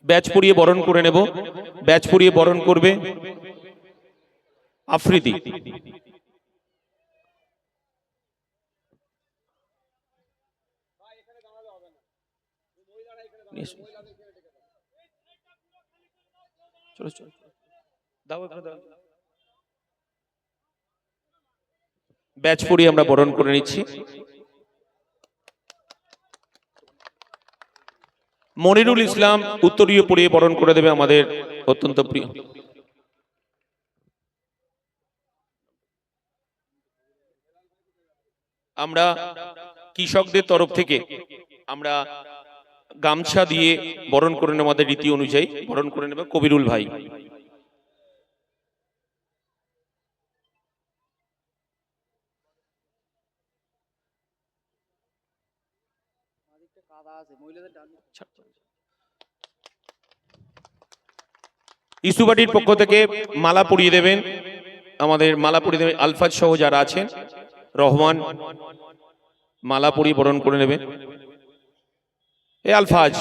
Batch পরিয়ে বরণ করে নেব। ব্যাচ পরিয়ে বরণ করবে আফ্রিদি। চলো চলো দাও দাও। ব্যাচ পরিয়ে আমরা বরণ করে নিচ্ছি। মনিরুল ইসলাম উত্তরীয় পরিয়ে বরণ করে দেবে আমাদের অত্যন্ত প্রিয়। আমরা কৃষকদের তরফ থেকে আমরা গামছা দিয়ে বরণ করে নেব, আমাদের রীতি অনুযায়ী বরণ করে নেবে কবিরুল ভাই। ইস্যুবাটির পক্ষ থেকে মালা পরিয়ে দেবেন, আমাদের মালা পরিয়ে দেবেন আলফাজ সহ যারা আছেন। রহমান মালা পরিয়ে বরণ করে নেবে। এ আলফাজ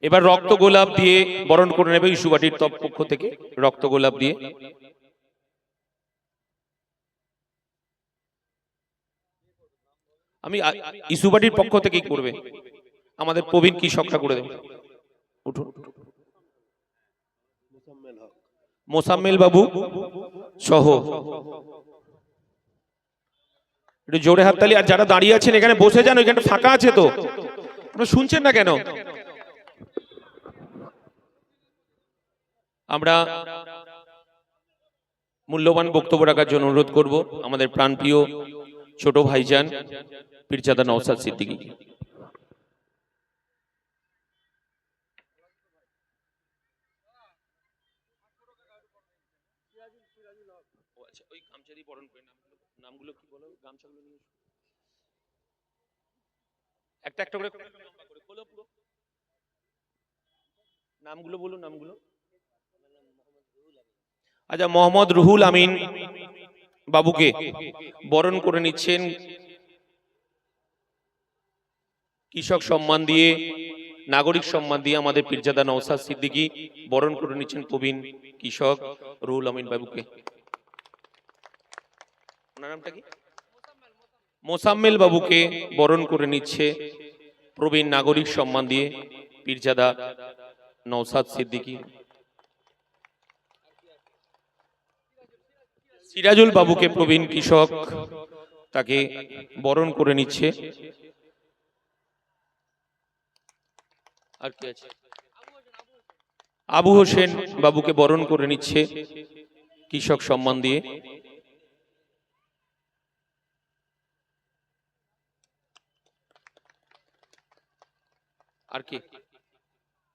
এবার রক্ত গোলাপ দিয়ে বরণ করে নেবে ইস্যুবাটির পক্ষ থেকে, রক্ত গোলাপ দিয়ে। আমি ইস্যুবাটির পক্ষ থেকেই করবে, আমাদের প্রবীণ কৃষকরা করে দেবে। উঠুন। মোসাম্মেল বাবু সহ একটু জোরে হাততালি। আর যারা দাঁড়িয়ে আছেন এখানে বসে যান, ওইখানে ফাঁকা আছে তো, আপনারা শুনছেন না কেন? আমরা মূল্যবান বক্তব্য রাখার জন্য অনুরোধ করব আমাদের প্রাণপ্রিয় ছোট ভাইজান পীরজাদা নওশাদ সিদ্দিকী। একটা একটা করে নামগুলো বলুন, নামগুলো। আচ্ছা, মোহাম্মদ রুহুল আমিন বাবুকে বরণ করে নিচ্ছেন কৃষক সম্মান দিয়ে, নাগরিক সম্মান দিয়ে আমাদের পীরজাদা নওশাদ সিদ্দিকী বরণ করে নিচ্ছেন প্রবীণ কৃষক রুহুল আমিন বাবুকে। ওনার নামটা কি? মোসাম্মেল বাবুকে বরণ করে নিচ্ছে প্রবীণ নাগরিক সম্মান দিয়ে পীরজাদা নওশাদ সিদ্দিকী। সিরাজুল বাবুকে প্রবীণ কৃষক, তাকে বরণ করে নিচ্ছে। আর কি আছে? আবু হোসেন বাবুকে বরণ করে নিচ্ছে কৃষক সম্মান দিয়ে। আর কি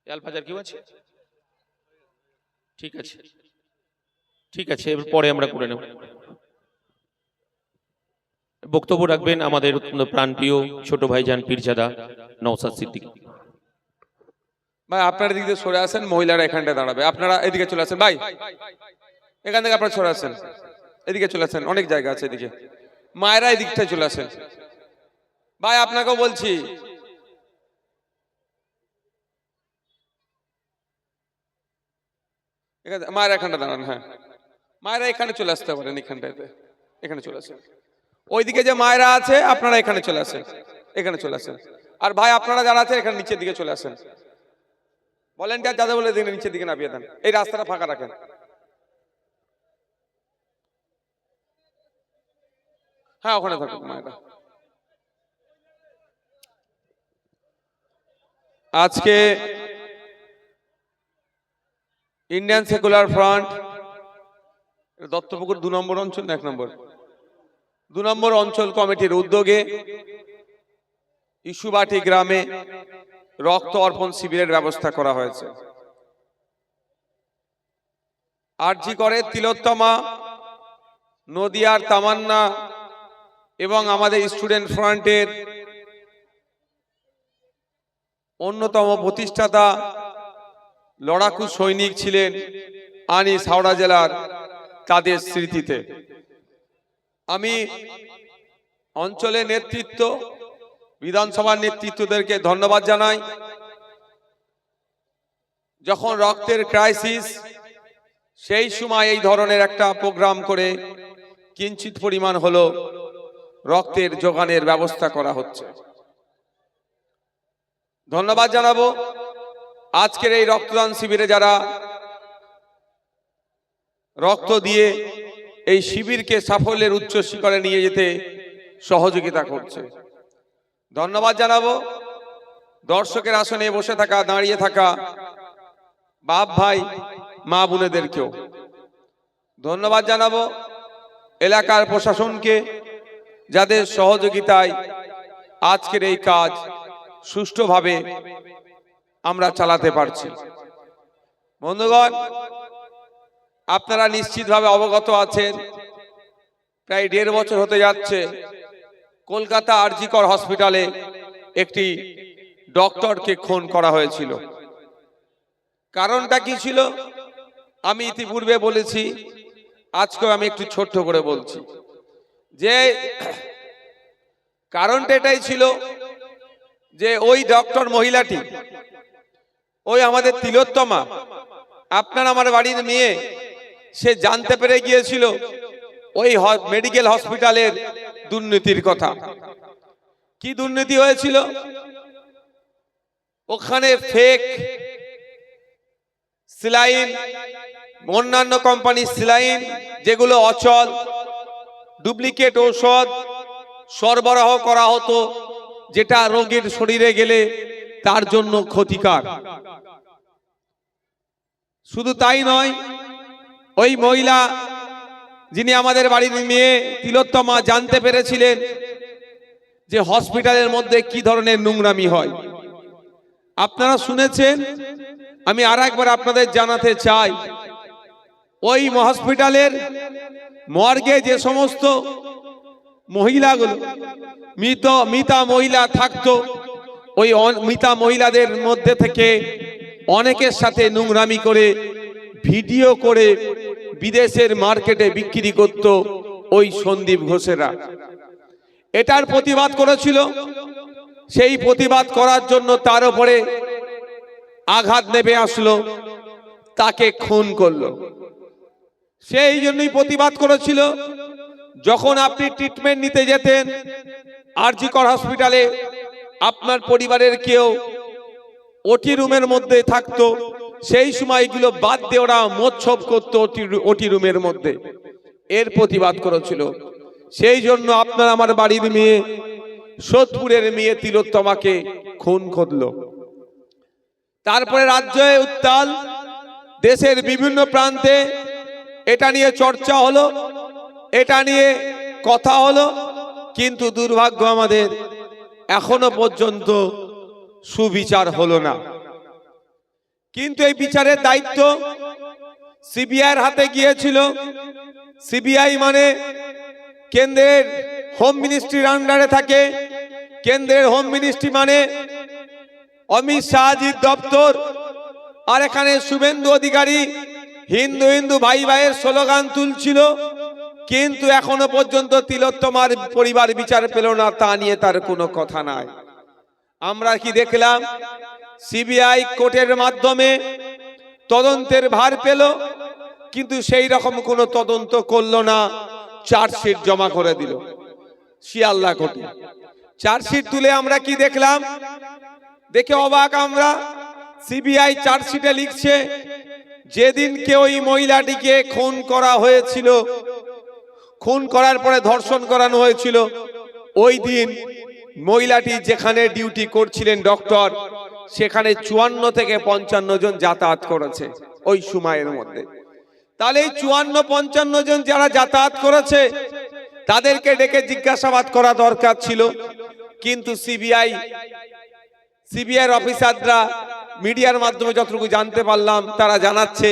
আলফাজার কেউ আছে? ঠিক আছে, ঠিক আছে, এবার পরে আমরা করে নেব। বক্তব্য রাখবেন আমাদের অত্যন্ত প্রাণপ্রিয় ছোট ভাইজান পীরজাদা নওশাদ সিদ্দিকী। ভাই আপনার দিক দিয়ে সরে আসেন, মহিলারা এখানটায় দাঁড়াবে, আপনারা এদিকে চলে আসেন। ভাই এখান থেকে আপনারা সরে আসেন, এদিকে চলে আসেন, অনেক জায়গা আছে এদিকে। মায়েরা এদিকটায় চলে আসেন। ভাই আপনাকেও বলছি, মায়েরা এখানটা দাঁড়ান। হ্যাঁ, মায়েরা এখানে চলে আসতে পারেন, এখানটাতে এখানে চলে আসেন। ওইদিকে যে মায়েরা আছে আপনারা এখানে চলে আসেন, এখানে চলে আসেন। আর ভাই আপনারা যারা আছেন এখানে নিচের দিকে চলে আসেন। ভলেন্টিয়ার যাদের বলে দিন নিচের দিকে নামিয়ে দেন, এই রাস্তাটা ফাঁকা রাখেন। হ্যাঁ, ওখানে থাকুক মায়েরা। আজকে ইন্ডিয়ান সেকুলার ফ্রন্ট দত্তপুকুর 2 নম্বর অঞ্চল, 1 নম্বর 2 নম্বর অঞ্চল কমিটির উদ্যোগে ইস্যুবাটি গ্রামে রক্ত অর্পণ শিবিরের ব্যবস্থা করা হয়েছে। আরজি করে তিলোত্তমা, নদিয়ার তামান্না এবং আমাদের স্টুডেন্ট ফ্রন্টের অন্যতম প্রতিষ্ঠাতা লড়াকু সৈনিক ছিলেন আনিস হাওড়া জেলার, তাদের স্মৃতিতে আমি অঞ্চলের নেতৃত্ব, বিধানসভার নেতৃত্বদেরকে ধন্যবাদ জানাই। যখন রক্তের ক্রাইসিস, সেই সময় এই ধরনের একটা প্রোগ্রাম করে কিঞ্চিত পরিমাণ হলো রক্তের যোগানের ব্যবস্থা করা হচ্ছে। ধন্যবাদ জানাবো আজকের এই রক্তদান শিবিরে যারা রক্ত দিয়ে এই শিবিরকে সাফল্যের উচ্চ শিখরে নিয়ে যেতে সহযোগিতা করছে। ধন্যবাদ জানাবো দর্শকের আসনে বসে থাকা, দাঁড়িয়ে থাকা বাপ ভাই, মা বোনেদেরকেও ধন্যবাদ জানাবো, এলাকার প্রশাসনকে যাদের সহযোগিতায় আজকের এই কাজ সুষ্ঠুভাবে আমরা চালাতে পারছি। বন্ধুগণ, আপনারা নিশ্চিতভাবে অবগত আছেন, প্রায় 1.5 বছর হতে যাচ্ছে কলকাতা আর.জি. কর হসপিটালে একটি ডক্টরকে খুন করা হয়েছিল। কারণটা কি ছিল আমি ইতিপূর্বে বলেছি, আজকেও আমি একটু ছোট্ট করে বলছি যে কারণটা এটাই ছিল যে ওই ডক্টর মহিলাটি, ওই আমাদের তিলোত্তমা, আপনার আমার বাড়ির মেয়ে, সে জানতে পেরে গিয়েছিল ওই মেডিকেল হসপিটালের দুর্নীতির কথা। কি দুর্নীতি হয়েছিল? ওখানে ফেক স্যালাইন, অন্যান্য কোম্পানির স্যালাইন যেগুলো অচল, ডুপ্লিকেট ঔষধ সরবরাহ করা হতো, যেটা রোগীর শরীরে গেলে তার জন্য ক্ষতিকর। শুধু তাই নয়, ওই মহিলা যিনি আমাদের বাড়ির মেয়ে তিলোত্তমা জানতে পেরেছিলেন যে হসপিটালের মধ্যে কি ধরনের নোংরামি হয়। আপনারা শুনেছেন, আমি আর একবার আপনাদের জানাতে চাই, ওই হসপিটালের মর্গে যে সমস্ত মহিলাগুলো মৃতা মহিলা থাকতো, ওই মৃতা মহিলাদের মধ্যে থেকে অনেকের সাথে নোংরামি করে ভিডিও করে বিদেশের মার্কেটে বিক্রি করত ওই সন্দীপ ঘোষেরা। এটার প্রতিবাদ করেছিল। সেই প্রতিবাদ করার জন্য তার উপরে আঘাত নেমে আসলো, তাকে খুন করলো। সেই জন্যই প্রতিবাদ করেছিল। যখন আপনি ট্রিটমেন্ট নিতে যেতেন আর.জি. কর হসপিটালে, আপনার পরিবারের কেউ ওটি রুমের মধ্যে থাকতো, সেই সময় এগুলো বাদ দিয়ে ওরা মোচ্ছব করতো ওটি রুমের মধ্যে। এর প্রতিবাদ করেছিল। সেই জন্য আপনার আমার বাড়ির মেয়ে, সোদপুরের মেয়ে তিলোত্তমাকে খুন করলো। তারপরে রাজ্যে উত্তাল, দেশের বিভিন্ন প্রান্তে এটা নিয়ে চর্চা হলো, এটা নিয়ে কথা হলো, কিন্তু দুর্ভাগ্য আমাদের এখনো পর্যন্ত সুবিচার হলো না। কিন্তু এই বিচারের দায়িত্ব সিবিআইয়ের হাতে গিয়েছিল। সিবিআই মানে কেন্দ্রের হোম মিনিস্ট্রির আন্ডারে থাকে। কেন্দ্রের হোম মিনিস্ট্রি মানে অমিত শাহজির দপ্তর। আর এখানে শুভেন্দু অধিকারী হিন্দু হিন্দু ভাই ভাইয়ের স্লোগান তুলছিল, কিন্তু এখনো পর্যন্ত তিলোত্তমার পরিবার বিচার পেল না, তা নিয়ে তার কোনো কথা নাই। আমরা কি দেখলাম? সিবিআই কোর্টের মাধ্যমে তদন্তের ভার পেল, কিন্তু সেই রকম কোনো তদন্ত করলো না, চার্জশিট জমা করে দিল শিয়ালদা কোর্টে। চার্জশিট তুলে আমরা কি দেখলাম? দেখে অবাক আমরা। সিবিআই চার্জশিটে লিখছে, যেদিনকে ওই মহিলাটিকে খুন করা হয়েছিল, খুন করার পরে ধর্ষণ করানো হয়েছিল, ওই দিন মহিলাটি যেখানে ডিউটি করছিলেন ডক্টর, সেখানে 54 থেকে 55 জন যাতায়াত করেছে ওই সময়ের মধ্যে। তাহলে এই 54-55 জন যারা যাতায়াত করেছে, তাদেরকে ডেকে জিজ্ঞাসাবাদ করা দরকার ছিল। কিন্তু সিবিআইয়ের অফিসাররা মিডিয়ার মাধ্যমে যতটুকু জানতে পারলাম, তারা জানাচ্ছে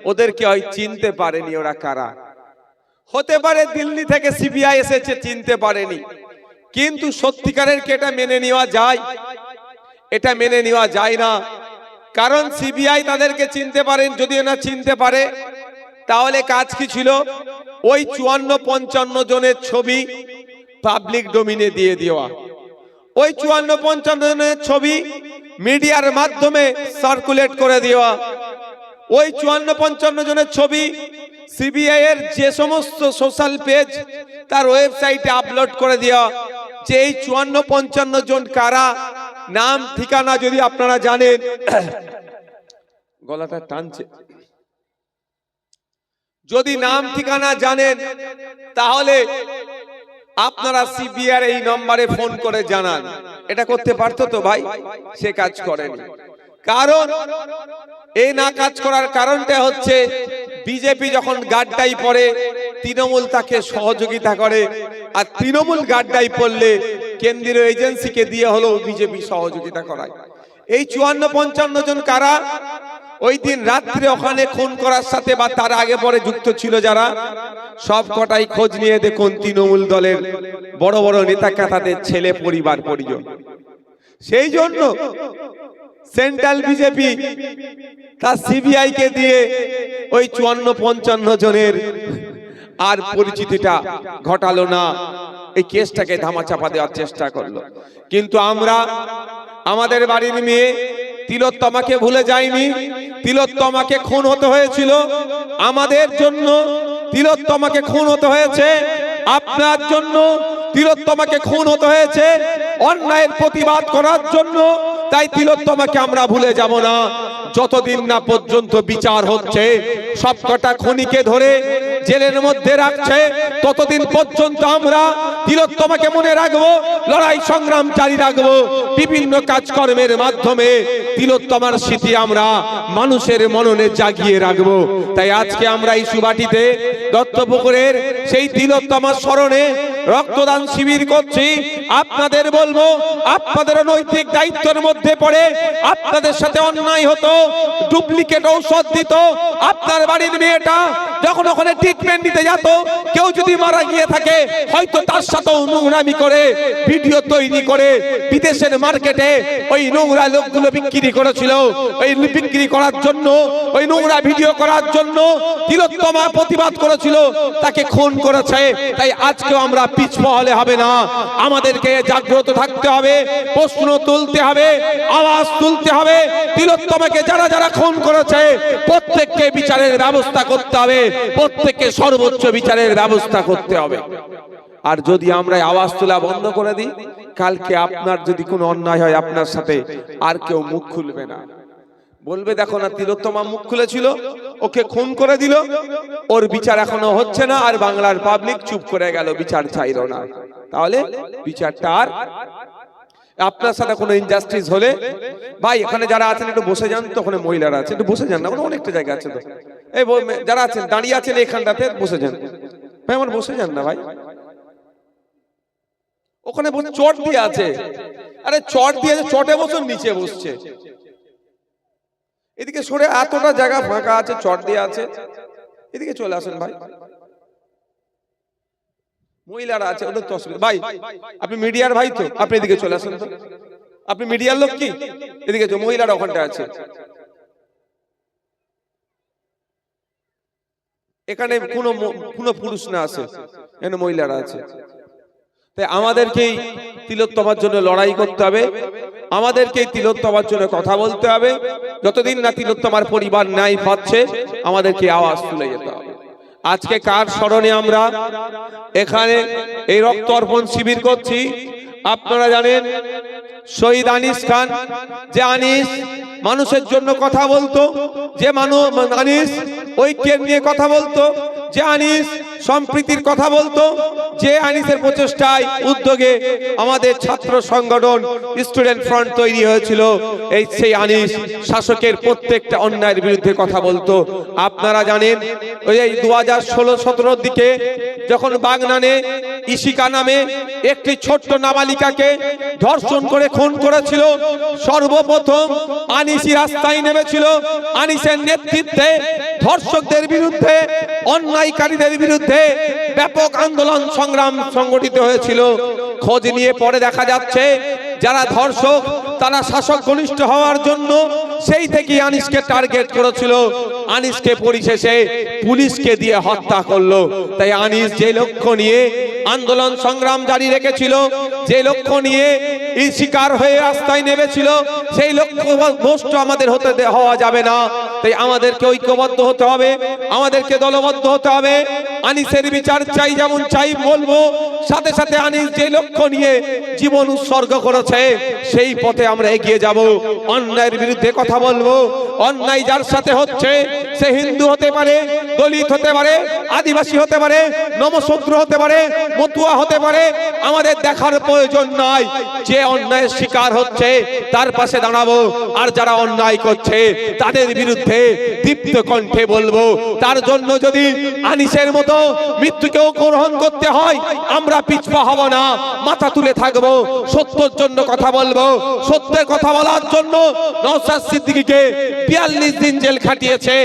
ওদেরকে হয় চিনতে পারেনি। ওরা কারা? হতে পারে দিল্লি থেকে সিবিআই এসেছে, চিনতে পারেনি। কিন্তু সত্যিকারের কি এটা মেনে নেওয়া যায়? এটা মেনে নেওয়া যায় না। কারণ সিবিআই তাদেরকে চিনতে পারেন, যদি না চিনতে পারে তাহলে কাজ কি ছিল? ওই 54-55 জনের ছবি পাবলিক ডোমিনে দিয়ে দেওয়া, ওই 54-55 জনের ছবি মিডিয়ার মাধ্যমে সার্কুলেট করে দেওয়া, ওই 54-55 জনের ছবি সিবিআই এর যে সমস্ত সোশ্যাল পেজ তার ওয়েবসাইটে আপলোড করে দেওয়া, যে এই 54-55 জন কারা, নাম ঠিকানা যদি আপনারা জানেন। গলাটা টানছে। যদি নাম ঠিকানা জানেন তাহলে আপনারা সিবিআই এই নম্বরে ফোন করে জানান। এটা করতে পারতো তো ভাই, সে কাজ করেনি। কারণ এই না কাজ করার কারণটা হচ্ছে বিজেপি যখন গাড্ডাই পড়ে তৃণমূল তাকে সহযোগিতা করে, আর তৃণমূল গাড্ডাই পড়লে কেন্দ্রীয় এজেন্সিকে দিয়ে হলো বিজেপি সহযোগিতা করায়। এই 54-55 জন কারা ওই দিন রাত্রে ওখানে খুন করার সাথে বা তার আগে পরে যুক্ত ছিল যারা, সব কটাই খোঁজ নিয়ে দেখুন তৃণমূল দলের বড় বড় নেতা কাতাদের ছেলে পরিবার পরিজন। সেই জন্য সেন্ট্রাল বিজেপি তার সিবিআই কে দিয়ে ওই 54-55 জনের আর পরিচিতিটা ঘটালো না, এই কেসটাকে ধামাচাপা দেওয়ার চেষ্টা করলো। কিন্তু আমরা আমাদের বাড়ির মেয়ে তিলোত্তমাকে ভুলে যাইনি। তিলোত্তমাকে খুন হতে হয়েছিল আমাদের জন্য, তিলোত্তমাকে খুন হতে হয়েছে আপনার জন্য, তিলোত্তমাকে খুন হতে হয়েছে অন্যায়ের প্রতিবাদ করার জন্য। তাই তিলোত্তমাকে আমরা ভুলে যাব না। যতদিন না পর্যন্ত বিচার হচ্ছে, সবকটা খুনিকে ধরে জেলের মধ্যে রাখছে, ততদিন পর্যন্ত আমরা তিলোত্তমাকে মনে রাখবো, লড়াই সংগ্রাম জারি রাখবো। বিভিন্ন কাজকর্মের মাধ্যমে তিলোত্তমার স্মৃতি আমরা মানুষের মননে জাগিয়ে রাখবো। তাই আজকে আমরা ইস্যুবাটিতে দত্তপুকুরের সেই তিলোত্তমার স্মরণে রক্তদান শিবির করছি। আপনাদের বলবো, আপনাদের নৈতিক দায়িত্বের মধ্যে পড়ে আপনাদের সাথে অন্যায় হতো, ডুপ্লিকেট ঔষধ দিত। আপনার বাড়ির মেয়েটা যখন ওখানে ট্রিটমেন্ট নিতে যেত, কেউ যদি মারা গিয়ে থাকে হয়তো তার সাথেও নোংরামি করে ভিডিও তৈরি করে বিদেশের মার্কেটে ওই নোংরা লোকগুলো বিক্রি করেছিল। ওই বিক্রি করার জন্য, ওই নোংরা ভিডিও করার জন্য তিলোত্তমা প্রতিবাদ করেছিল, তাকে খুন করেছে। তাই আজকেও আমরা পিছপা হলে হবে না, আমাদেরকে জাগ্রত থাকতে হবে, প্রশ্ন তুলতে হবে, আওয়াজ তুলতে হবে। তিলোত্তমাকে যারা যারা খুন করেছে প্রত্যেককে বিচারের ব্যবস্থা করতে হবে, প্রত্যেককে সর্বোচ্চ বিচারের ব্যবস্থা করতে হবে। আর যদি আমরা আওয়াজ তোলা বন্ধ করে দিই, কালকে আপনার যদি কোনো অন্যায় হয় আপনার সাথে, আর কেউ মুখ খুলবে না। বলবে দেখো না তিলোত্তমা মুখ খুলেছিল, ওকে খুন করে দিল, ওর বিচার এখনো হচ্ছে না, আর বাংলার পাবলিক চুপ করে গেল, বিচার চাইল না। তাহলে বিচারটা আর আপনার সাথে কোনো ইনজাস্টিস হলে, ভাই এখানে যারা আছেন একটু বসে যান তো, ওখানে মহিলারা আছে একটু বসে যান না, অনেকটা জায়গা আছে তো। এই যারা আছেন দাঁড়িয়ে আছেন এখানটাতে বসে যান ভাই, আমার বসে যান না ভাই, ওখানে বসে চট দিয়ে আছে। আরে চট দিয়ে চটে বসুন, নিচে বসছে। এদিকে সরে এতটা জায়গা ফাঁকা আছে, চট দিয়ে আছে, এদিকে চলে আসেন ভাই। মহিলারা আছে ওদের তো অসুবিধা। ভাই আপনি মিডিয়ার ভাই তো, আপনি এদিকে চলে আসেন তো। আপনি মিডিয়ার লোক কি? এদিকে মহিলারা ওখানটা আছে, এখানে কোনো পুরুষ না আছে, এখানে মহিলারা আছে। তাই আমাদেরকেই তিলোত্তমার জন্য লড়াই করতে হবে, আমাদেরকেই তিলোত্তমার জন্য কথা বলতে হবে। যতদিন না তিলোত্তমার পরিবার ন্যায় পাচ্ছে, আমাদেরকে আওয়াজ তুলে যেতে হবে। আজকে কার স্মরণে আমরা এখানে এই রক্ত অর্পণ শিবির করছি? আপনারা জানেন শহীদ আনিস খান, যে আনিস মানুষের জন্য কথা বলতো, যে আনিস ঐক্যের নিয়ে কথা বলতো, যে আনিস সম্প্রীতির কথা বলতো, যে আনিসের প্রচেষ্টায় উদ্যোগে আমাদের ছাত্র সংগঠন স্টুডেন্ট ফ্রন্ট তৈরি হয়েছিল। সেই আনিস শাসকের প্রত্যেকটা অন্যায়ের বিরুদ্ধে কথা বলতো। আপনারা জানেন ওই 2016-17 দিকে যখন বাগনানে ইশিকা নামে একটি ছোট্ট নাবালিকাকে ধর্ষণ করে খুন করেছিল, সর্বপ্রথম আনিসই রাস্তায় নেমেছিল। আনিসের নেতৃত্বে ধর্ষকদের বিরুদ্ধে, অন্যায়কারীদের বিরুদ্ধে ব্যাপক আন্দোলন সংগ্রাম সংগঠিত হয়েছিল। খোঁজ নিয়ে পরে দেখা যাচ্ছে যারা ধর্ষক তারা শাসক ঘনিষ্ঠ হওয়ার জন্য সেই থেকে আনিসকে টার্গেট করেছিল। আনিসকে পরিশেষে পুলিশকে দিয়ে হত্যা করলো। তাই আনিস যে লক্ষ্য নিয়ে আন্দোলন সংগ্রাম জারি রেখেছিল, যে লক্ষ্য নিয়ে এই শিকার হয়ে রাস্তায় নেমেছিল, সেই লক্ষ্য ভ্রষ্ট আমাদের হওয়া যাবে না। তাই আমাদেরকে ঐক্যবদ্ধ হতে হবে, আমাদেরকে দলবদ্ধ হতে হবে। আনিসের বিচার চাই, যেমন চাই বলবো, সাথে সাথে আনিস যে লক্ষ্য নিয়ে জীবন উৎসর্গ করেছে সেই পথে আমরা এগিয়ে যাব। অন্যায়ের বিরুদ্ধে কথা বলবো। অন্যায় যার সাথে হচ্ছে, সে হিন্দু হতে পারে, দলিত হতে পারে, আদিবাসী হতে পারে, নমশূদ্র হতে পারে, মতুয়া হতে পারে, আমাদের দেখার প্রয়োজন নাই। যে অন্যায়ের শিকার হচ্ছে তার পাশে দাঁড়াবো, আর যারা অন্যায় করছে তাদের বিরুদ্ধে দীপ্ত কণ্ঠে বলবো। তার জন্য যদি আনিসের মতো মৃত্যুকেও গ্রহণ করতে হয়, আমরা পিছপা হব না, মাথা তুলে থাকবো, সত্যের জন্য কথা বলবো। সত্যের কথা বলার জন্য নওশাদ সিদ্দিকীকে 42 দিন জেল খাটিয়েছে।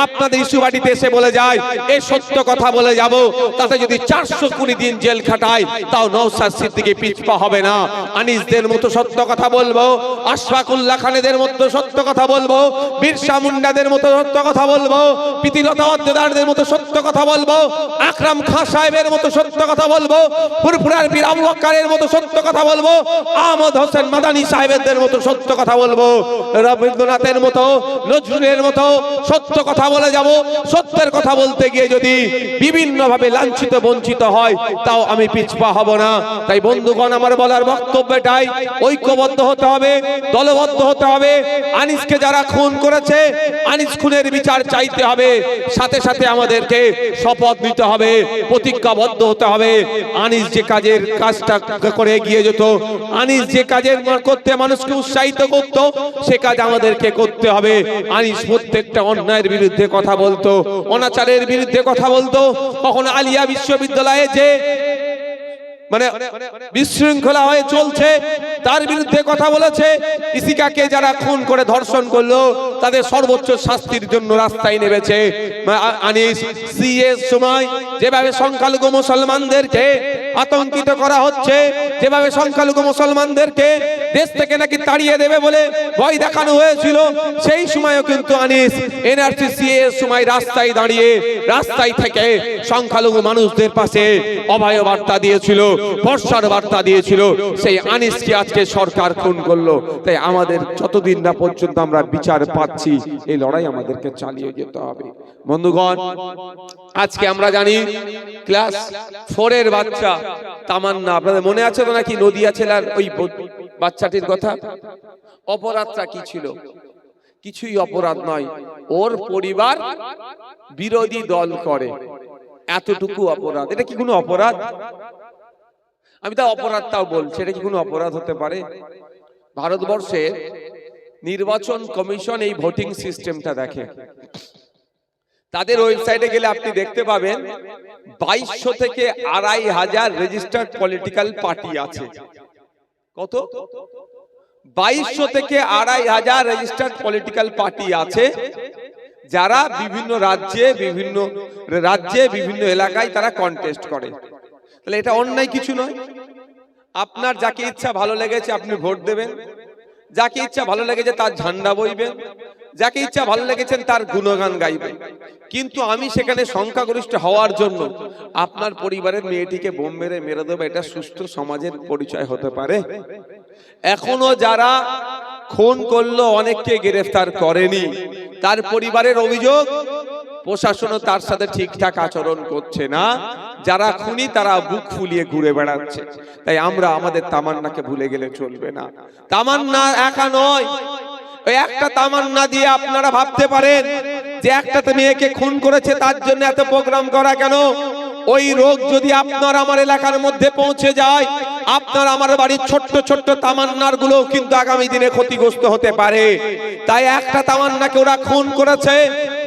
আপনাদের ইস্যুবাড়িতে এসে বলে যায় এই সত্য কথা বলে যাব, তাতে যদি 420 দিন জেল খাটায় তাও নওশাদ সিদ্দিকী পিছপা হবে না। আনিসদের মতো সত্য কথা বলবো, আশফাকুল্লাহ খানেদের মতো সত্য কথা বলবো, বিরসা মুন্ডাদের মতো সত্য কথা বলবো, প্রীতিলতা ওয়াদ্দেদারদের মতো সত্য কথা বলবো, আকরাম খান সাহেবের মতো সত্য কথা বলবো, ফুরফুরার বীর আবু বকরের মতো সত্য কথা বলবো, আহমদ হোসেন মাদানী সাহেবদের মতো সত্য কথা বলবো, রবীন্দ্রনাথের মতো, নজরুলের মতো সত্য কথা বলে যাব। সত্যের কথা বলতে গিয়ে যদি বিভিন্ন ভাবে লাঞ্ছিত বঞ্চিত হয় তাও আমি পিছপা হব না। তাই বন্ধুগণ, আমার বলার বক্তব্য এটাই, ঐক্যবদ্ধ হতে হবে, দলবদ্ধ হতে হবে। আনিসকে যারা খুন করেছে, আনিস খুনের বিচার চাইতে হবে। সাথে সাথে আমাদেরকে শপথ নিতে হবে, প্রতিজ্ঞাবদ্ধ হতে হবে। আনিস যে কাজটা করে এগিয়ে যেত, আনিস যে কাজের করতে মানুষকে উৎসাহিত করত, সে কাজ আমাদেরকে করতে হবে। আনিস প্রত্যেকটা অন্যায়ের বিরুদ্ধে কথা বলতো, অনাচারের বিরুদ্ধে কথা বলতো। কখনো আলিয়া বিশ্ববিদ্যালয়ে যে বিশৃঙ্খলা হয়ে চলছে তার বিরুদ্ধে কথা বলেছে। ইসিকাকে যারা খুন করে ধর্ষণ করলো তাদের সর্বোচ্চ শাস্তির জন্য রাস্তায় নেমেছে। আনিস সিএস সময় যেভাবে সংখ্যালঘু মুসলমানদেরকে আতঙ্কিত করা হচ্ছে, যেভাবে সংখ্যালঘু মুসলমানদেরকে দেশ থেকে নাকি তাড়িয়ে দেবে বলে ভয় দেখানো হয়েছিল, সেই সময়ও কিন্তু আনিস এনআরসি সিএস সময় রাস্তায় দাঁড়িয়ে, রাস্তায় থেকে সংখ্যালঘু মানুষদের পাশে অভয় বার্তা দিয়েছিল, ভরসার বার্তা দিয়েছিল। সেই আনিসকে আজকে সরকার খুন করলো। তাই আমাদের যতদিন না পর্যন্ত আমরা বিচার পাচ্ছি, এই লড়াই আমাদেরকে চালিয়ে যেতে হবে। বন্ধুগণ, আজকে আমরা জানি ক্লাস 4 এর বাচ্চা তামান্না, আপনাদের মনে আছে তো নাকি নদিয়া জেলার ওই বাচ্চাটির কথা? অপরাধটা কি ছিল? কিছুই অপরাধ নয়, ওর পরিবার বিরোধী দল করে, এতটুকু অপরাধ। এটা কি কোনো অপরাধ? আমি তা অপরাধটাও বলছি, এটা কি কোনো অপরাধ হতে পারে? ভারতবর্ষে নির্বাচন কমিশন এই ভোটিং সিস্টেমটা দেখে। তাদের ওয়েবসাইটে গেলে আপনি দেখতে পাবেন 2200 থেকে 2500 রেজিস্টার্ড পলিটিক্যাল পার্টি আছে। কত? 2200 থেকে 2500 রেজিস্টার্ড পলিটিক্যাল পার্টি আছে, যারা বিভিন্ন রাজ্যে বিভিন্ন এলাকায় তারা কন্টেস্ট করে। তাহলে এটা অন্যায় কিছু নয়। আপনার যাকে ইচ্ছা ভালো লেগেছে আপনি ভোট দেবেন, যাকে ইচ্ছা ভালো লেগেছে তার ঝান্ডা বইবেন, যাকে ইচ্ছা ভালো লেগেছেন তার গুণগান গাইবেন। কিন্তু আমি সেখানে সংখ্যাগরিষ্ঠ হওয়ার জন্য আপনার পরিবারের মেয়েটিকে বোম মেরে দেবো, এটা সুস্থ সমাজের পরিচয় হতে পারে? এখনো যারা খুন করলো অনেককে গ্রেফতার করেনি, তার পরিবারের অভিযোগ প্রশাসনও তার সাথে ঠিকঠাক আচরণ করছে না। যারা খুনি তারা বুক ফুলিয়ে ঘুরে বেড়াচ্ছে। তাই আমরা আমাদের তামান্নাকে ভুলে গেলে চলবে না। তামান্না একা নয়, ওই একটা তামান্না দিয়ে আপনারা ভাবতে পারেন যে একটা মেয়েকে খুন করেছে তার জন্য এত প্রোগ্রাম করা কেন? ওই রোগ যদি আপনার আমার এলাকার মধ্যে পৌঁছে যায়, আপনার আমার বাড়ির ছোট্ট ছোট্ট তামান্নার গুলো কিন্তু আগামী দিনে ক্ষতিগ্রস্ত হতে পারে। তাই একটা তামান্নাকে ওরা খুন করেছে,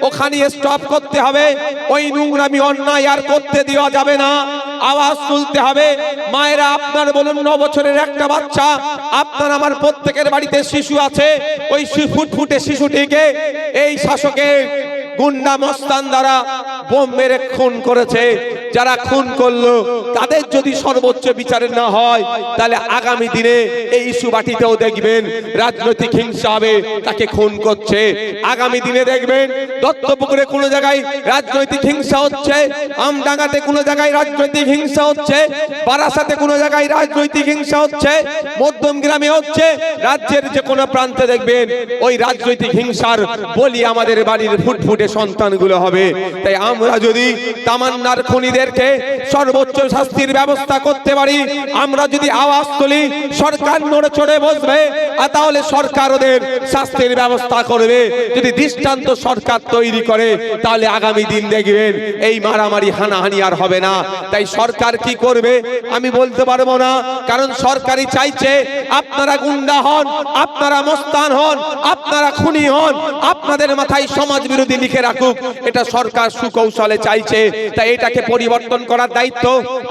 ওখানে স্টপ করতে হবে। ওই নোংরামি অন্যায় আর করতে দেওয়া যাবে না, আওয়াজ তুলতে হবে। মায়েরা আপনার বলুন, 9 বছরের একটা বাচ্চা, আপনার আমার প্রত্যেকের বাড়িতে শিশু আছে, ওই ফুটফুটে শিশুটিকে এই শাসকের গুন্ডা মস্তান দ্বারা বোম মেরে খুন করেছে। যারা খুন করলো তাদের যদি সর্বোচ্চ বিচার না হয়, তাহলে আগামী দিনে এই ইস্যু বাটিতেও দেখবেন রাজনৈতিক হিংসা হবে, তাকে খুন করছে। আগামী দিনে দেখবেন দত্তপুকুরে কোনো জায়গায় রাজনৈতিক হিংসা হচ্ছে, আমডাঙ্গাতে কোনো জায়গায় রাজনৈতিক হিংসা হচ্ছে, বারাসাতে কোনো জায়গায় রাজনৈতিক হিংসা হচ্ছে, মধ্যমগ্রামে হচ্ছে, রাজ্যের যে কোনো প্রান্তে দেখবেন ওই রাজনৈতিক হিংসার বলি আমাদের বাড়ির ফুটফুটে সন্তানগুলো হবে। তাই আমরা যদি তামান্নার খুনিদেরকে সর্বোচ্চ শাস্তির ব্যবস্থা করতে পারি, আমরা যদি আওয়াজ তুলি, সরকার নড়ে চড়ে বসবে, আর তাহলে সরকার ওদের শাস্তির ব্যবস্থা করবে। যদি দৃষ্টান্ত সরকার তৈরি করে, তাহলে আগামী দিন দেখবেন এই মারামারি হানাহানি আর হবে না। তাই সরকার কি করবে আমি বলতে পারবো না, কারণ সরকারই চাইছে আপনারা গুন্ডা হন, আপনারা মস্তান হন, আপনারা খুনি হন, আপনাদের মাথায় সমাজ বিরোধী লিখে রাখুক, এটা সরকার সুকৌশলে চাইছে। তাই এটাকে পরিবর্তন করার দায়িত্ব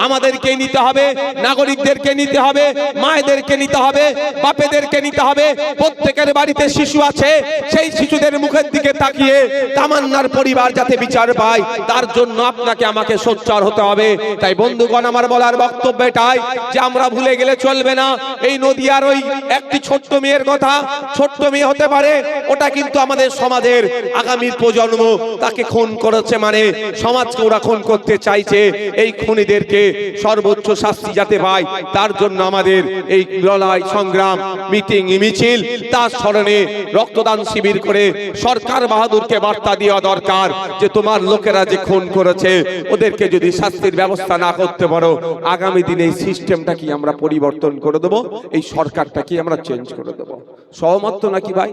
আমাদেরকে নিতে হবে, নাগরিকদেরকে নিতে হবে, মায়েদেরকে নিতে হবে, বাপেদেরকে নিতে হবে। প্রত্যেকের বাড়িতে শিশু আছে, সেই শিশুদের মুখের দিকে তাকিয়ে তামান্নার পরিবার যাতে বিচার পায়, তার জন্য আপনাকে আমাকে সোচ্চার হতে হবে। তাই বন্ধুগণ, আমার বলার বক্তব্য এটাই যে আমরা ভুলে গেলে চলবে না। এই নদিয়ার ওই একটি ছোট্ট মেয়ের কথা, ছোট্ট মেয়ে হতে পারে, ওটা কিন্তু আমাদের সমাজের আগামী প্রজন্ম, তাকে খুন করেছে মানে সমাজকে ওরা খুন করতে চাইছে। এই খুনিদেরকে সর্বোচ্চ শাস্তি যাতে পায়, তার জন্য আমাদের এই লড়াই সংগ্রাম, মিটিং মিছিল, তার স্মরণে রক্তদান শিবির করে সরকার বাহাদুরকে বার্তা দেওয়া দরকার যে তোমার লোকেরা যে খুন করেছে ওদেরকে যদি শাস্তির ব্যবস্থা না করতে পারো, আগামী দিনে এই সিস্টেমটা কি আমরা পরিবর্তন করে দেবো, এই সরকারটা কি আমরা চেঞ্জ করে দেবো। সহমত তো নাকি ভাই?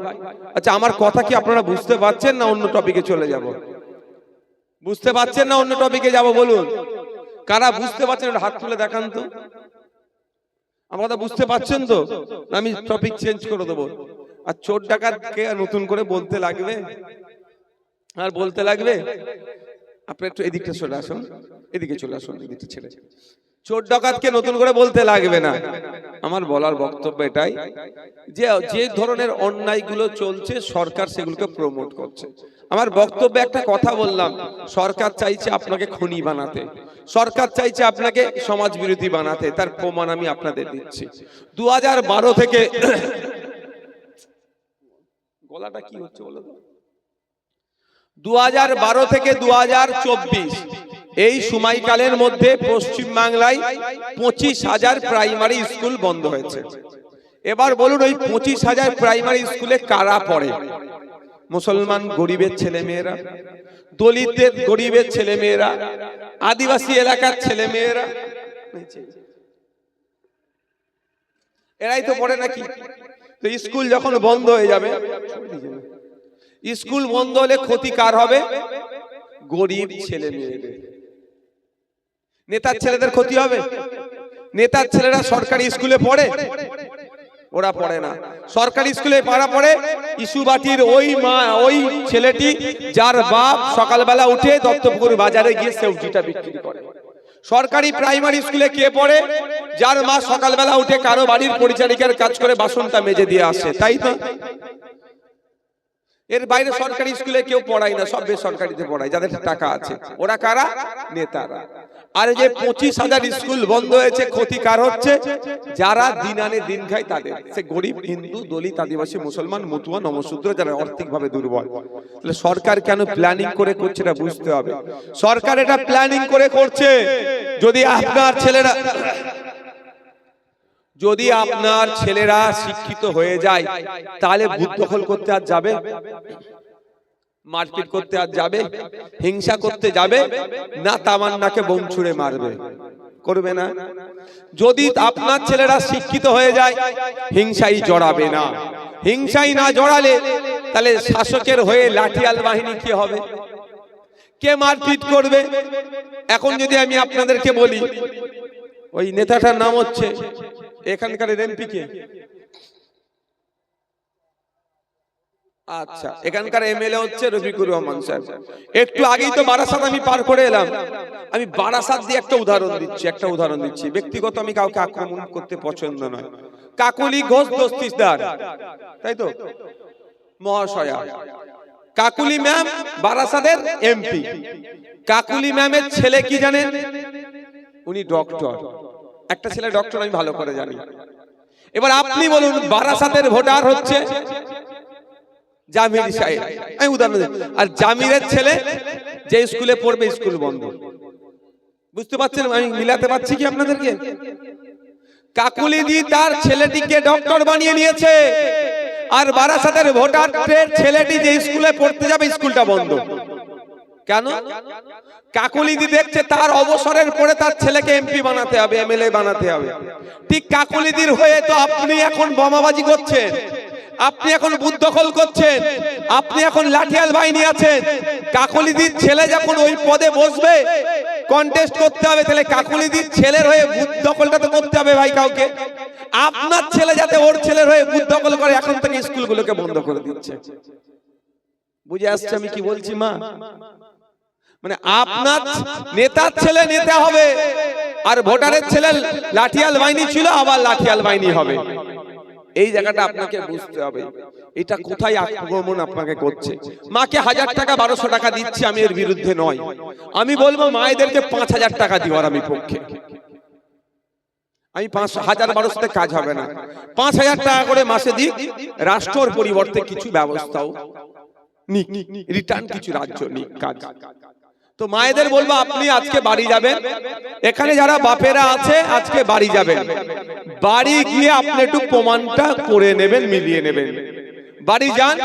আচ্ছা, আমার কথা কি আপনারা বুঝতে পারছেন না অন্য টপিকে চলে যাব? বুঝতে পারছেন না অন্য টপিকে যাব? বলুন, কারা বুঝতে পারছেন হাত তুলে দেখান তো। আপনারা বুঝতে পারছেন তো? আমি টপিক চেঞ্জ করে দেবো। আর চোর ডাকাতকে নতুন করে বলতে লাগবে, আর বলতে লাগবে। আপনি একটু এদিকটা চলে আসুন, এদিকে চলে আসুন, এদিকটা ছেড়ে। চোর ডাকাতকে নতুন করে বলতে লাগবে না। আমার বলার বক্তব্য এটাই যে যে ধরনের অন্যায়গুলো চলছে সরকার সেগুলোকে প্রমোট করছে। আমার বক্তব্যে একটা কথা বললাম, সরকার চাইছে আপনাকে খুনি বানাতে, সরকার চাইছে আপনাকে সমাজ বিরোধী বানাতে। তার প্রমাণ আমি আপনাদের দিচ্ছি। 2012 থেকে গলাটা কি হচ্ছে বলো তো, 2012 থেকে 2024 এই সময়কালের মধ্যে পশ্চিম বাংলায় 25,000 প্রাইমারি স্কুল বন্ধ হয়েছে। এবার বলুন, ওই 25,000 প্রাইমারি স্কুলে কারা পড়ে? মুসলমান গরিবের ছেলে মেয়েরা, দলিতদের গরিবের ছেলে মেয়েরা, আদিবাসী এলাকার ছেলে মেয়েরা, এরাই তো পড়ে নাকি? তো স্কুল যখন বন্ধ হয়ে যাবে, স্কুল বন্ধ হলে ক্ষতি কার হবে? গরিব ছেলে মেয়েদের। নেতার ছেলেদের ক্ষতি হবে? নেতার ছেলেরা সরকারি স্কুলে পড়ে? ওরা পড়ে না। সরকারি স্কুলে পাড়া পড়ে ইস্যুবাটির ওই মা, ওই ছেলেটি যার বাপ সকালবেলা উঠে দত্তপুকুর বাজারে গিয়ে সেউজিটা বিক্রি করে। সরকারি প্রাইমারি স্কুলে কে পড়ে? যার মা সকালবেলা উঠে কারো বাড়ির পরিচারিকার কাজ করে বাসনটা মেজে দিয়ে আসে, তাই তো? এর বাইরে সরকারি স্কুলে কেউ পড়ায় না, সব বেসরকারিতে পড়ায় যাদের টাকা আছে। ওরা কারা? নেতারা। আর যে 25,000 স্কুল বন্ধ হয়েছে, ক্ষতি কার হচ্ছে? যারা দিন আনে দিন খায় তাদের। সে গরিব, হিন্দু, দলিত, আদিবাসী, মুসলমান, মতুয়া, নমশূদ্র, যারা আর্থিকভাবে দুর্বল। তাহলে সরকার কেন প্ল্যানিং করে করছে এটা বুঝতে হবে। সরকার এটা প্ল্যানিং করে করছে। যদি আপনার ছেলেরা শিক্ষিত হয়ে যায়, তাহলে ভূত দখল করতে আর যাবে? মারপিট করতে আর যাবে? হিংসা করতে যাবে না? তামান্নাকে বোম ছুঁড়ে মারবে? করবে না। যদি আপনার ছেলেরা শিক্ষিত হয়ে যায়, হিংসাই জড়াবে না। হিংসাই না জড়ালে তাহলে শাসকের হয়ে লাঠিয়াল বাহিনী কি হবে? কে মারপিট করবে? এখন যদি আমি আপনাদেরকে বলি, ওই নেতাটার নাম হচ্ছে এখানকার এমপি কে? আচ্ছা, এখানকার এমএলএ হচ্ছে রফিকুর রহমান সাহেব। একটু আগেই তো বারাসাত আমি পার করে এলাম। আমি বারাসাত দিয়ে একটা উদাহরণ দিচ্ছি। ব্যক্তিগত আমি কাউকে আক্রমণ করতে পছন্দ নয়। কাকুলি ঘোষ দস্তিদার, তাই তো মহাশয়া, কাকুলি ম্যাম বারাসাতের এমপি। কাকুলি ম্যামের ছেলে কি জানেন? উনি ডক্টর। একটা ছেলে ডক্টর আমি ভালো করে জানি। এবার আপনি বলুন, বারাসাতের ভোটার হচ্ছে জামির সাহেব, আমি উদাহরণ দিই। আর জামিরের ছেলে যে স্কুলে পড়বে স্কুল বন্ধ। বুঝতে পারছেন আমি মিলাতে পারছি কি আপনাদেরকে? কাকুলি দি তার ছেলেটিকে ডক্টর বানিয়ে নিয়েছে, আর বারাসাতের ভোটারের ছেলেটি যে স্কুলে পড়তে যাবে স্কুলটা বন্ধ। কেন? কাকুলি দি দেখছে তার অবসরের পরে তার ছেলেকে এমপি বানাতে হবে, এমএলএ বানাতে হবে। ঠিক কাকুলিদির হয়ে তো আপনি এখন বোমাবাজি করছেন, আপনি এখন বুথ দখল করছেন, আপনি এখন লাঠিয়াল বাহিনী আছেন। কাকুলিদির ছেলে যখন ওই পদে বসবে, কন্টেস্ট করতে হবে, তাহলে কাকুলিদির ছেলের হয়ে বুথ দখলটা তো করতে হবে ভাই কাউকে। আপনার ছেলে যাতে ওর ছেলের হয়ে বুথ দখল করে, এখন থেকে স্কুলগুলোকে বন্ধ করে দিচ্ছে। বুঝে আসছে আমি কি বলছি মা? মানে আপনার নেতার ছেলে নেতা হবে, আর ভোটারের ছেলে লাঠিয়াল বাহিনী ছিল, আবার লাঠিয়াল বাহিনী হবে। এই জায়গাটা আপনাকে বুঝতে হবে, এটা কোথায় আক্রমণ আপনাকে করছে। মাকে 1000 টাকা 1200 টাকা দিচ্ছি, আমি এর বিরুদ্ধে নয়। আমি বলবো মায়েদেরকে 5000 টাকা দিওয়ার আমি পক্ষে। আমি 5000-1200 কাজ হবে না, 5000 টাকা করে মাসে দিক, রাষ্ট্রের পরিবর্তে কিছু ব্যবস্থাও নিক, রিটার্ন কিছু রাজ্য নিক কাজ। তো মায়েদের বলবো আপনি আজকে বাড়ি যাবেন, এখানে যারা বাপেরা আছে আজকে বাড়ি যাবেন, বাড়ি গিয়ে আপনি একটু প্রমাণটা করে নেবেন, মিলিয়ে নেবেন। বাড়ি যান,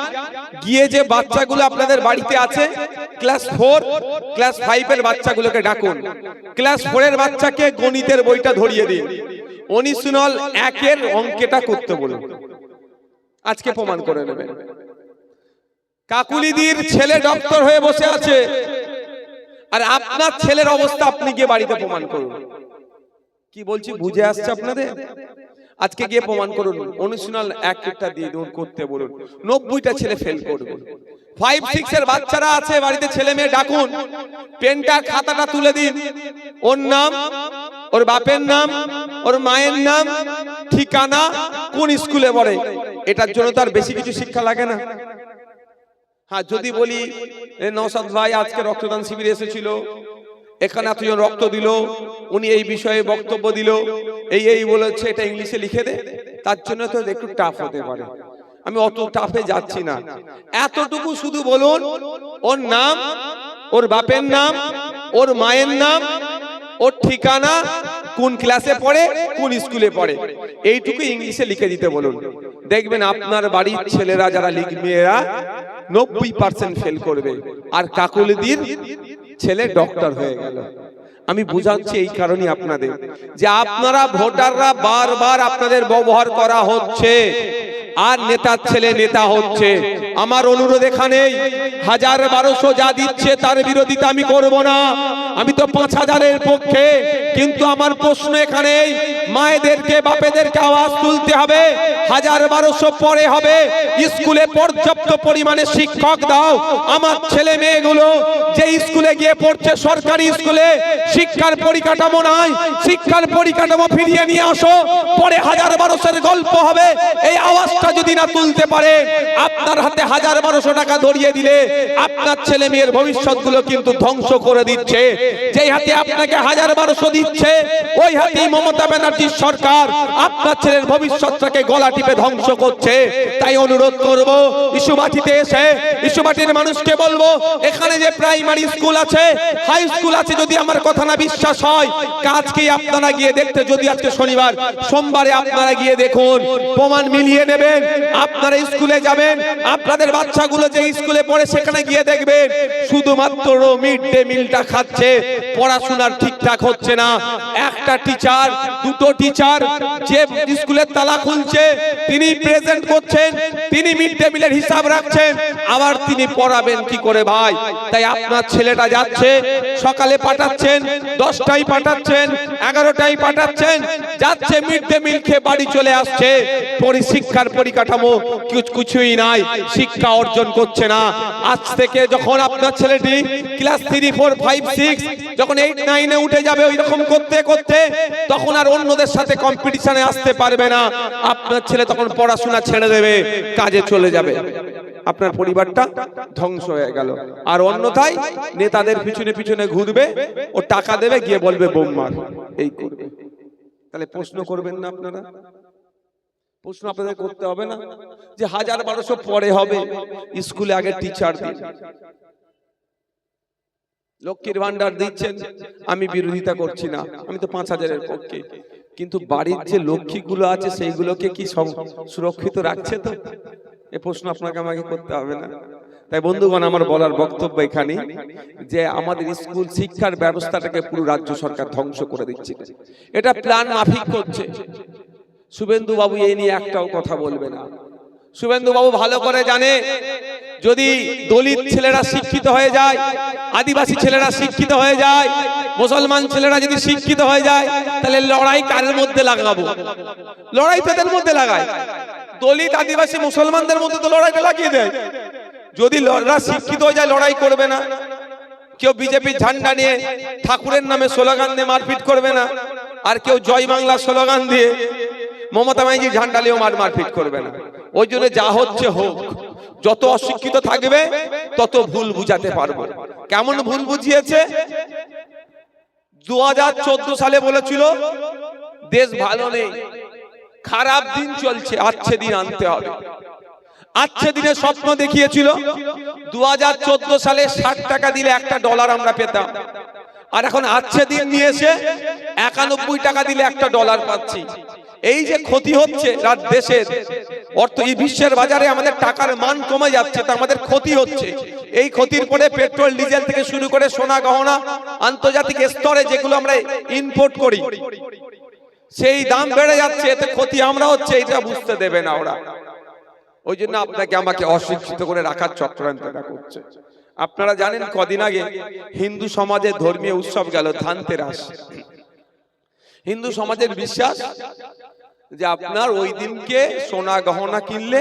গিয়ে যে বাচ্চাগুলো আপনাদের বাড়িতে আছে ক্লাস 4 ক্লাস 5 এর বাচ্চাগুলোকে ডাকুন, ক্লাস 4 এর বাচ্চাকে গণিতের বইটা ধরিয়ে দিন, অনুশীলন 1 এর অঙ্কটা করতে বলুন, আজকে প্রমাণ করে নেবেন। কাকুলিদির ছেলে ডক্টর হয়ে বসে আছে, আর আপনার ছেলের অবস্থা আপনি গিয়ে বাড়িতে প্রমাণ করুন। কি বলছি বুঝে আসছে আপনাদের? আজকে গিয়ে প্রমাণ করুন, অনুশীলন 1টা দিয়ে দূর করতে বলুন, 90টা ছেলে ফেল করবে। 5-6 এর বাচ্চারা আছে বাড়িতে, ছেলে মেয়ে ডাকুন, পেনটা খাতাটা তুলে দিন, ওর নাম, ওর বাপের নাম, ওর মায়ের নাম, ঠিকানা, কোন স্কুলে পড়ে। এটার জন্য তার বেশি কিছু শিক্ষা লাগে না। হ্যাঁ, যদি বলি নওশাদ ভাই আজকে রক্তদান শিবির এসেছিল, এখানে এতজন রক্ত দিল, উনি এই বিষয়ে বক্তব্য দিল, এই বলেছে, এটা ইংলিশে লিখে দে, তার জন্য তো একটু টাফ হতে পারে। আমি অত টাফে যাচ্ছি না, এতটুকু শুধু বলুন, ওর নাম, ওর বাপের নাম, ওর মায়ের নাম, ওর ঠিকানা, কোন ক্লাসে পড়ে, কোন স্কুলে পড়ে, এইটুকু ইংলিশে লিখে দিতে বলুন। দেখবেন আপনার বাড়ির ছেলেরা যারা লিখবে এরা 90% ফেল করবে, আর কাকুলিদির ছেলে ডক্টর হয়ে গেল। আমি বুঝাচ্ছি এই কারণে আপনাদের, যে আপনারা ভোটাররা বারবার আপনাদের ব্যবহার করা হচ্ছে, আর নেতার ছেলে নেতা হচ্ছে। আমার অনুরোধ এখানেই, 1000-1200 যা দিচ্ছে তার বিরোধিতা আমি করব না, আমি তো 5000-এর পক্ষে। কিন্তু আমার প্রশ্ন এখানেই, মায়েদেরকে বাপেদেরকে আওয়াজ তুলতে হবে, 1000-1200 পরে হবে, স্কুলে পর্যাপ্ত পরিমাণে শিক্ষক দাও। আমার ছেলে মেয়েগুলো যে স্কুলে গিয়ে পড়ছে সরকারি স্কুলে, শিক্ষার পরিকাঠামো নাই, শিক্ষার পরিকাঠামো ফিরিয়ে নিয়ে আসো, পরে 1000-1200-এর গল্প হবে। এই আওয়াজটা যদি না তুলতে পারে, আপনার হাতে 1000-1200 টাকা ধরিয়ে দিলে আপনার ছেলে মেয়ের ভবিষ্যৎ গুলো কিন্তু ধ্বংস করে দিচ্ছে। যেই হাতে আপনাকে 1000-1200 দিচ্ছে, ওই হাতেই মমতা ব্যানার্জির সরকার আপনার ছেলের ভবিষ্যৎটাকে গলা টিপে ধ্বংস করছে। তাই অনুরোধ করব, ইস্যুবাটিতে এসে ইস্যুবাটির মানুষকে বলবো, এখানে যে প্রাইমারি স্কুল আছে, হাই স্কুল আছে, যদি আমার কথা না বিশ্বাস হয়, আজকেই আপনারা গিয়ে দেখতে, যদি আজকে শনিবার, সোমবারে আপনারা গিয়ে দেখুন, প্রমাণ মিলিয়ে নেবেন। আপনারা স্কুলে যাবেন, আপনাদের বাচ্চাগুলো যে স্কুলে পড়ে সেখানে গিয়ে দেখবেন শুধুমাত্র মিড ডে মিলটা খাচ্ছে, পড়াশোনার ঠিকঠাক হচ্ছে না। একটা টিচার, দুটো টিচার যে স্কুলের তালা খুলছে তিনি প্রেজেন্ট করছেন, তিনি মিড ডে মিলের হিসাব রাখছেন, আবার তিনি পড়াবেন কি করে ভাই? তাই আপনার ছেলেটা যাচ্ছে, সকালে পাঠাচ্ছেন, 10টায় পাঠাচ্ছেন, 11টায় পাঠাচ্ছেন, যাচ্ছে মিড ডে মিল খেয়ে বাড়ি চলে আসছে, শিক্ষার পরিকাঠামো কিছুই নাই, শিক্ষা অর্জন করছে না। আজ থেকে যখন আপনার ছেলেটি ক্লাস 3, 4, 5, 6 যখন 8, 9-এ উঠে যাবে, ওই রকম করতে করতে তখন আর অন্যদের সাথে কম্পিটিশনে আসতে পারবে না। আপনার ছেলে তখন পড়াশোনা ছেড়ে দেবে, কাজে চলে যাবে। আপনার পরিবারটা ধ্বংস হয়ে গেল। আর অন্যথায় নেতাদের পিছনে পিছনে ঘুরবে, ও টাকা দেবে, গিয়ে বলবে বোম মার, এই করবে। তাহলে প্রশ্ন করবেন না আপনারা? প্রশ্ন আপনাদের করতে হবে না যে 1000-1200 পরে হবে, স্কুলে আগে টিচার দিন। লক্ষ্মীর ভান্ডার দিচ্ছেন, আমি বিরোধিতা করছি না, আমি তো 5000-এর পক্ষে, কিন্তু বাড়ির যে লক্ষ্মীগুলো আছে সেইগুলোকে কি সুরক্ষিত রাখছে? তো এই প্রশ্ন আপনাকে আমাকে করতে হবে না। তাই বন্ধুগণ, আমার বলার বক্তব্য এখানে যে আমাদের স্কুল শিক্ষার ব্যবস্থাটাকে পুরো রাজ্য সরকার ধ্বংস করে দিচ্ছে। এটা প্ল্যান মাফিক করছে। শুভেন্দু বাবু এই নিয়ে একটাও কথা বলবে না। শুভেন্দু বাবু ভালো করে জানে, যদি দলিত ছেলেরা শিক্ষিত হয়ে যায়, আদিবাসী ছেলেরা শিক্ষিত হয়ে যায়, মুসলমান ছেলেরা যদি শিক্ষিত হয়ে যায়, তাহলে লড়াই কারের মধ্যে লাগাবো? লড়াই তাদের মধ্যে লাগায়। দলিত আদিবাসী মুসলমানদের মধ্যে তো লড়াইটা লাগিয়ে দেয়। যদি লড়রা শিক্ষিত হয়ে যায়, লড়াই করবে না। কেউ বিজেপির ঝান্ডা নিয়ে ঠাকুরের নামে স্লোগান দিয়ে মারপিট করবে না, আর কেউ জয় বাংলা স্লোগান দিয়ে মমতা ব্যানার্জির ঝান্ডা নিয়েও মারপিট করবে না। ওই জন্য যা হচ্ছে হোক, যত অশিক্ষিত থাকবে তত ভুল বুঝাতে পারবো। কেমন ভুল বুঝিয়েছে? 2014 সালে বলেছিল দেশ ভালো নেই, খারাপ দিন চলছে, আচ্ছে দিন আনতে হবে। আচ্ছে দিনের স্বপ্ন দেখিয়েছিল। 2014 সালে 60 টাকা দিলে $1 আমরা পেতাম, আর এখন আচ্ছে দিন নিয়ে এসে 91 টাকা দিলে $1 পাচ্ছি। এই যে ক্ষতি হচ্ছে দেশের অর্থ, এই বিশ্বের বাজারে আমাদের টাকার মান কমে যাচ্ছে, তা আমাদের ক্ষতি হচ্ছে। এই ক্ষতির পরে পেট্রোল ডিজেল থেকে শুরু করে সোনা গহনা আন্তর্জাতিক স্তরে যেগুলো আমরা ইম্পোর্ট করি, সেই দাম বেড়ে যাচ্ছে, এতে ক্ষতি আমরা হচ্ছে, এটা বুঝতে দেবে না ওরা। ওই জন্য আপনাকে আমাকে অশিক্ষিত করে রাখার চক্রান্তটা করছে। আপনারা জানেন, কদিন আগে হিন্দু সমাজের ধর্মীয় উৎসব গেল ধানতেরাস। হিন্দু সমাজের বিশ্বাস যে আপনার ওই দিনকে সোনা গহনা কিনলে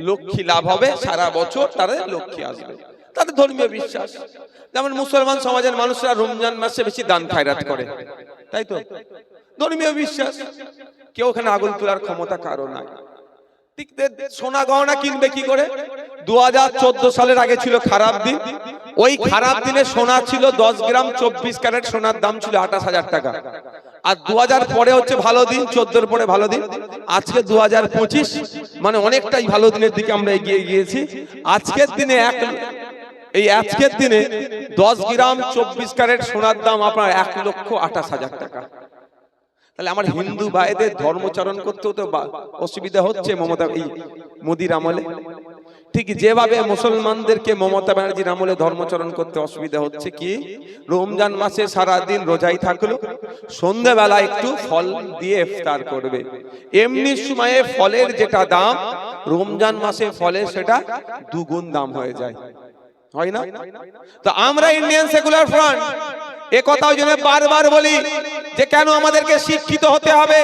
লক্ষ্মী লাভ হবে, সারা বছর তাদের লক্ষ্মী আসবে, তাদের ধর্মীয় বিশ্বাস। যেমন মুসলমান সমাজের মানুষরা রমজান মাসে বেশি দান খায়রাত করে, তাই তো ধর্মীয় বিশ্বাস। কেউ ওখানে আগুন তোলার ক্ষমতা কারো নাই। ঠিক সোনা গহনা কিনবে কি করে? 2014 সালের আগে ছিল খারাপ দিন। ওই খারাপ দিনে সোনা ছিল 10 গ্রাম 24 ক্যারেট সোনার দাম ছিল 28,000 টাকা। আর 2000 পরে হচ্ছে ভালো দিন, 14 পরে ভালো দিন, আজকে 2025, মানে অনেকটাই ভালো দিনের দিকে আমরা এগিয়ে গিয়েছি। আজকের দিনে আজকের দিনে 10 গ্রাম 24 ক্যারেট সোনার দাম আপনার 1,28,000 টাকা। তাহলে আমার হিন্দু ভাইদের ধর্মচরণ করতেও তো অসুবিধা হচ্ছে মমতা এই মোদির আমলে। ঠিক যেভাবে মুসলমানদেরকে মমতা ব্যানার্জির আমলে ধর্মচরণ করতে অসুবিধা হচ্ছে, কি রমজান মাসে সারা দিন রোজাই থাকলো, সন্ধ্যাবেলা একটু ফল দিয়ে ইফতার করবে। এমনি সময়ে ফলের যেটা দাম, রমজান মাসে ফলের সেটা 2 গুণ দাম হয়ে যায়, হয় না? তো আমরা ইন্ডিয়ান সেকুলার ফ্রন্ট এ কথা ওই জন্য বারবার বলি যে কেন আমাদেরকে শিক্ষিত হতে হবে,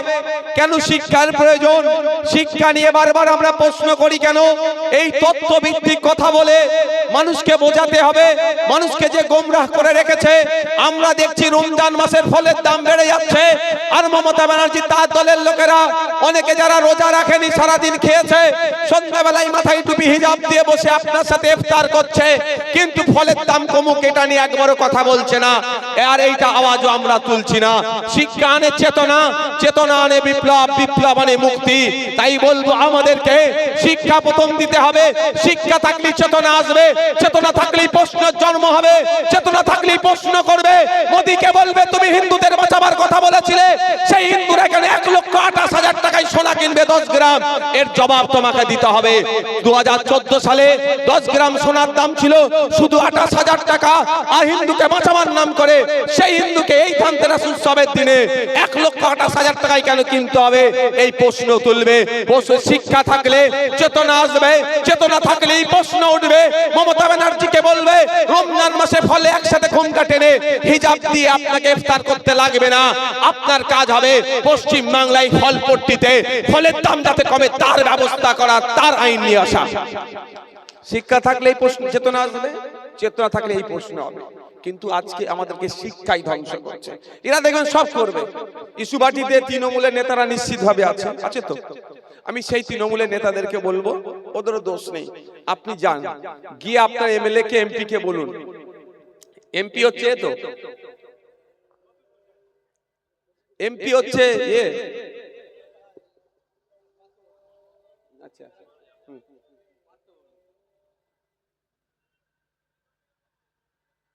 কেন শিক্ষার প্রয়োজন। শিক্ষা নিয়ে বারবার আমরা প্রশ্ন করি কেন? এই তথ্য ভিত্তিক কথা বলে মানুষকে বোঝাতে হবে। মানুষকে যে গোমরাহ করে রেখেছে, আমরা দেখছি রমজান মাসের ফলের দাম বেড়ে যাচ্ছে, আর মমতা ব্যানার্জি তার দলের লোকেরা অনেকে যারা রোজা রাখেনি, সারাদিন খেয়েছে, সন্ধ্যাবেলায় মাথায় টুপি হিজাব দিয়ে বসে আপনার সাথে ইফতার করছে, কিন্তু ফলের দাম কমুক এটা নিয়ে একবারও কথা বলছে না। আর এইটা আওয়াজও আমরা তুলছি না। শিক্ষা আনে চেতনা, চেতনা আনে বিপ্লব, বিপ্লব আনে মুক্তি। তাই বলবো আমাদেরকে শিক্ষা প্রথম দিতে হবে। শিক্ষা থাকলেই চেতনা আসবে, চেতনা থাকলেই প্রশ্নের জন্ম হবে, চেতনা থাকলেই প্রশ্ন করবে। মোদিকে বলবে তুমি হিন্দুদের বাঁচাবার কথা বলেছিলে, সেই হিন্দুরা কেন 1,28,000 টাকায় সোনা কিনবে 10 গ্রাম? এর জবাব তোমাকে দিতে হবে। 2014 সালে 10 গ্রাম সোনার দাম ছিল শুধু 28,000 টাকা, আর হিন্দুকে বাঁচাবার নাম করে সেই হিন্দুকে এই ধানতেরাস উৎসবের দিনে 1,28,000 টাকায় কেন কিনতে হবে? এই প্রশ্ন তুলবে। শিক্ষা থাকলে চেতনা আসবে, চেতনা থাকলেই প্রশ্ন উঠবে। মমতা ব্যানার্জিকে বলবে রমজান মাসে ফলে একসাথে ঘুমটা টেনে হিজাব দিয়ে আপনাকে ইফতার করতে লাগবে না। আপনার কাজ হবে পশ্চিম বাংলায় ফলপট্টিতে ফলের দাম যাতে কমে তার ব্যবস্থা করা, তার আইন নিয়ে আসা। শিক্ষা থাকলে এই প্রশ্ন, চেতনা আসবে, চেতনা থাকলে এই প্রশ্ন হবে। কিন্তু আজকে আমাদেরকে শিক্ষাই ধ্বংস করছে। এরা দেখবেন সব করবে। ইস্যুবাটিতে তৃণমূলের নেতারা নিশ্চিতভাবে আছে তো। আমি সেই তৃণমূলের নেতাদেরকে বলবো, ওদেরও দোষ নেই, আপনি যান, গিয়ে আপনার এমএলএ কে এমপি কে বলুন, এমপি হচ্ছে তো, এমপি হচ্ছে আচ্ছা,